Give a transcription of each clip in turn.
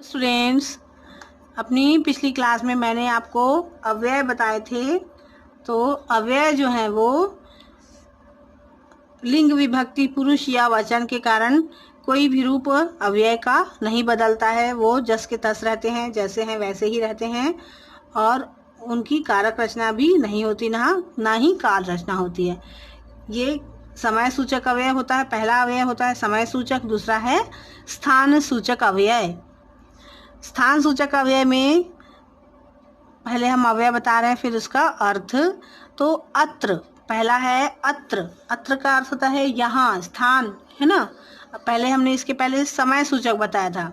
Students, अपनी पिछली class में मैंने आपको अव्यय बताए थे। तो अव्यय जो है वो लिंग विभक्ति पुरुष या वचन के कारण कोई भी रूप अव्यय का नहीं बदलता है। वो जस के तस रहते हैं, जैसे हैं वैसे ही रहते हैं और उनकी कारक रचना भी नहीं होती, ना ही काल रचना होती है। ये समय सूचक अव्यय होता है। पहला अव्यय होता है समय सूचक, दूसरा है स्थान सूचक अव्यय। स्थान सूचक अव्यय में पहले हम अव्यय बता रहे हैं, फिर उसका अर्थ। तो अत्र पहला है अत्र। अत्र का अर्थ होता है यहाँ, स्थान, है ना। पहले हमने इसके पहले समय सूचक बताया था।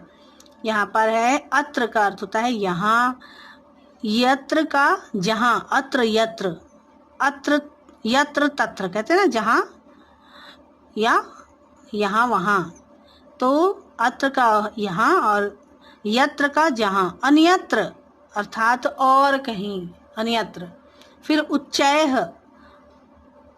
यहाँ पर है अत्र का अर्थ होता है यहाँ। यत्र का जहाँ, अत्र यत्र, अत्र यत्र तत्र कहते हैं ना, जहाँ या यहाँ वहाँ। तो अत्र का यहाँ और यत्र का जहाँ। अन्यत्र अर्थात और कहीं, अन्यत्र। फिर उच्चैः,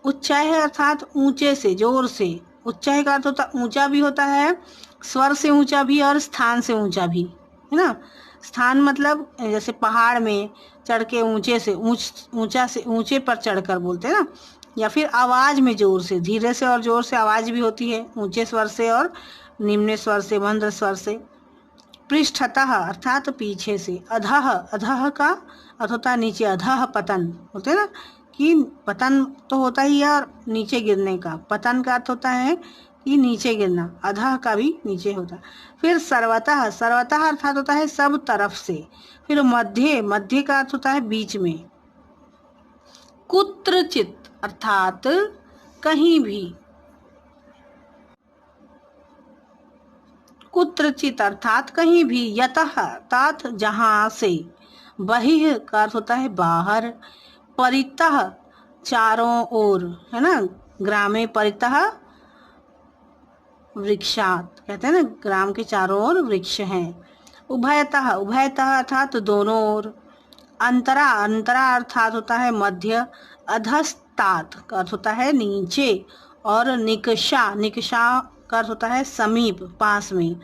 उच्चैः अर्थात ऊंचे से, जोर से। उच्चैः का अर्थ होता ऊंचा भी होता है, स्वर से ऊंचा भी और स्थान से ऊंचा भी, है ना। स्थान मतलब जैसे पहाड़ में चढ़ के ऊंचे से, ऊंचा से ऊंचे पर चढ़कर बोलते हैं ना। या फिर आवाज में जोर से, धीरे से और जोर से आवाज भी होती है, ऊंचे स्वर से और निम्न स्वर से, मंद स्वर से। पृष्ठतः अर्थात पीछे से। अधः, अधः का अर्थ होता है नीचे। अधः पतन होते हैं ना, कि पतन तो होता ही है और नीचे गिरने का। पतन का अर्थ होता है कि नीचे गिरना। अधः का भी नीचे होता है। फिर सर्वतः, सर्वतः अर्थात होता है सब तरफ से। फिर मध्य, मध्य का अर्थ होता है बीच में। कुत्रचित अर्थात कहीं भी। कुत्रचित अर्थात कहीं भी। यतः अर्थात जहाँ से। बहिः का अर्थ होता है बाहर। परितः चारों ओर, है ना। ग्रामे परितः वृक्षात कहते हैं ना, ग्राम के चारों ओर वृक्ष हैं। उभयतः, उभयतः अर्थात दोनों ओर। अंतरा, अंतरा अर्थात होता है मध्य। अधस्तात का अर्थ होता है नीचे। और निकषा, निकषा का अर्थ होता है समीप, पास में।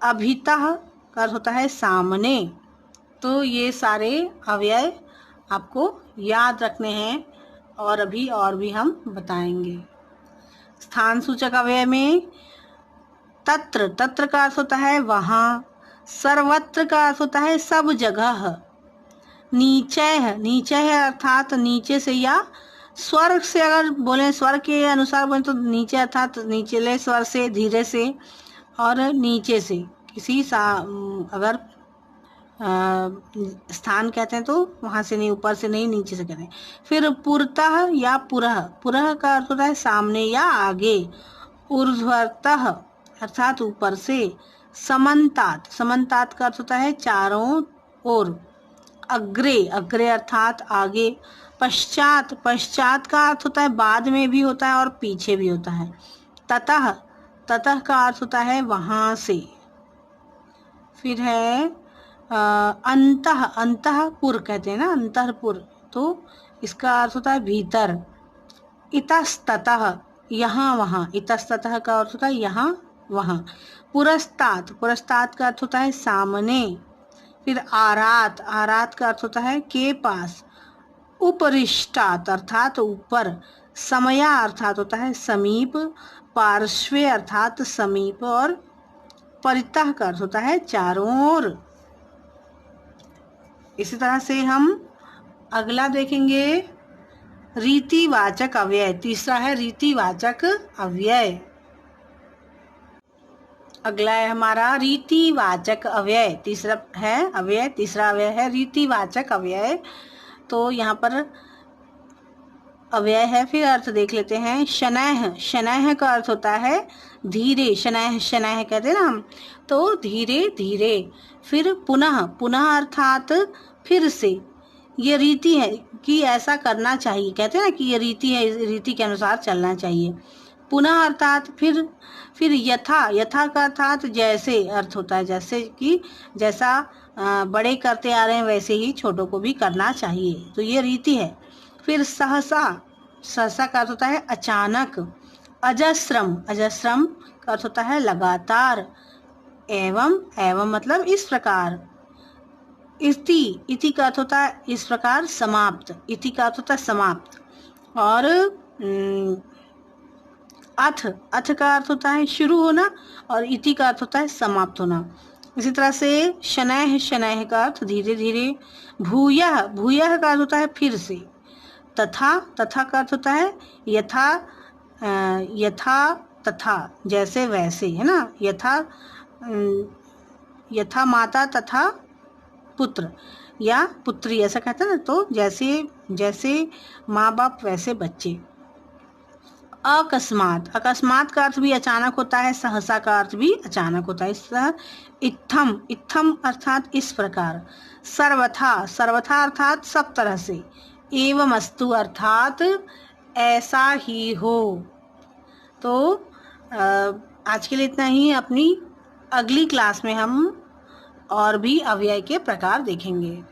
अभितः का अर्थ होता है सामने। तो ये सारे अव्यय आपको याद रखने हैं और अभी और भी हम बताएंगे। स्थान सूचक अव्यय में तत्र, तत्र का अर्थ होता है वहाँ। सर्वत्र का अर्थ होता है सब जगह। नीचैः, नीचैः अर्थात नीचे से या स्वर से, अगर बोले स्वर के अनुसार बोले तो नीचे अर्थात निचले स्वर से, धीरे से और नीचे से। किसी अगर स्थान कहते हैं तो वहाँ से नहीं, ऊपर से नहीं, नीचे से कहते हैं। फिर पुरतः या पुरः, पुरः का अर्थ होता है सामने या आगे। ऊर्ध्वतः अर्थात ऊपर से। समन्तात, समन्तात का अर्थ होता है चारों ओर। अग्रे, अग्रे अर्थात आगे। पश्चात, पश्चात का अर्थ होता है बाद में भी होता है और पीछे भी होता है। ततः, ततः का अर्थ होता है वहाँ से। फिर है अंतः, अंतःपुर कहते हैं ना, अंतःपुर, तो इसका अर्थ होता है भीतर। इतस्ततः यहाँ वहाँ, इतस्ततः का अर्थ होता है यहाँ वहाँ। पुरस्तात, पुरस्तात का अर्थ होता है सामने। फिर आरात, आरात का अर्थ होता है के पास। उपरिष्टात अर्थात ऊपर। समया अर्थात होता है समीप। पार्श्वे अर्थात समीप। और परितः का अर्थ होता है चारों ओर। इसी तरह से हम अगला देखेंगे रीतिवाचक अव्यय। तीसरा है रीतिवाचक अव्यय। अगला है हमारा रीतिवाचक अव्यय। तीसरा है अव्यय, तीसरा अव्यय है रीतिवाचक अव्यय। तो यहाँ पर अव्यय है, फिर अर्थ देख लेते हैं। शनैः, शनैः का अर्थ होता है धीरे। शनैः, शनैः कहते हैं ना हम, तो धीरे धीरे। फिर पुनः, पुनः अर्थात फिर से। ये रीति है कि ऐसा करना चाहिए, कहते हैं ना कि ये रीति है, इस रीति के अनुसार चलना चाहिए। पुनः अर्थात फिर। फिर यथा, यथा का अर्थात जैसे अर्थ होता है, जैसे कि जैसा बड़े करते आ रहे हैं वैसे ही छोटों को भी करना चाहिए, तो ये रीति है। फिर सहसा, सहसा का अर्थ होता है अचानक। अजस्रम, अजस्रम का अर्थ होता है लगातार। एवं, एवं मतलब इस प्रकार। इति, इति का अर्थ होता है इस प्रकार। समाप्त, इति का अर्थ होता है समाप्त। और अथ, अथ का अर्थ होता है शुरू होना, और इति का अर्थ होता है समाप्त होना। इसी तरह से शनैः, शनैः का अर्थ धीरे धीरे। भूयः, भूयः का अर्थ होता है फिर से। तथा, तथा का अर्थ होता है यथा, यथा तथा, जैसे वैसे, है ना। यथा, यथा माता तथा पुत्र या पुत्री, ऐसा कहते हैं ना। तो जैसे, जैसे माँ बाप वैसे बच्चे। अकस्मात, अकस्मात का अर्थ भी अचानक होता है, सहसा का अर्थ भी अचानक होता है। इस तरह इत्थम, इत्थम अर्थात इस प्रकार। सर्वथा, सर्वथा अर्थात सब तरह से। एवमस्तु अर्थात ऐसा ही हो। तो आज के लिए इतना ही। अपनी अगली क्लास में हम और भी अव्यय के प्रकार देखेंगे।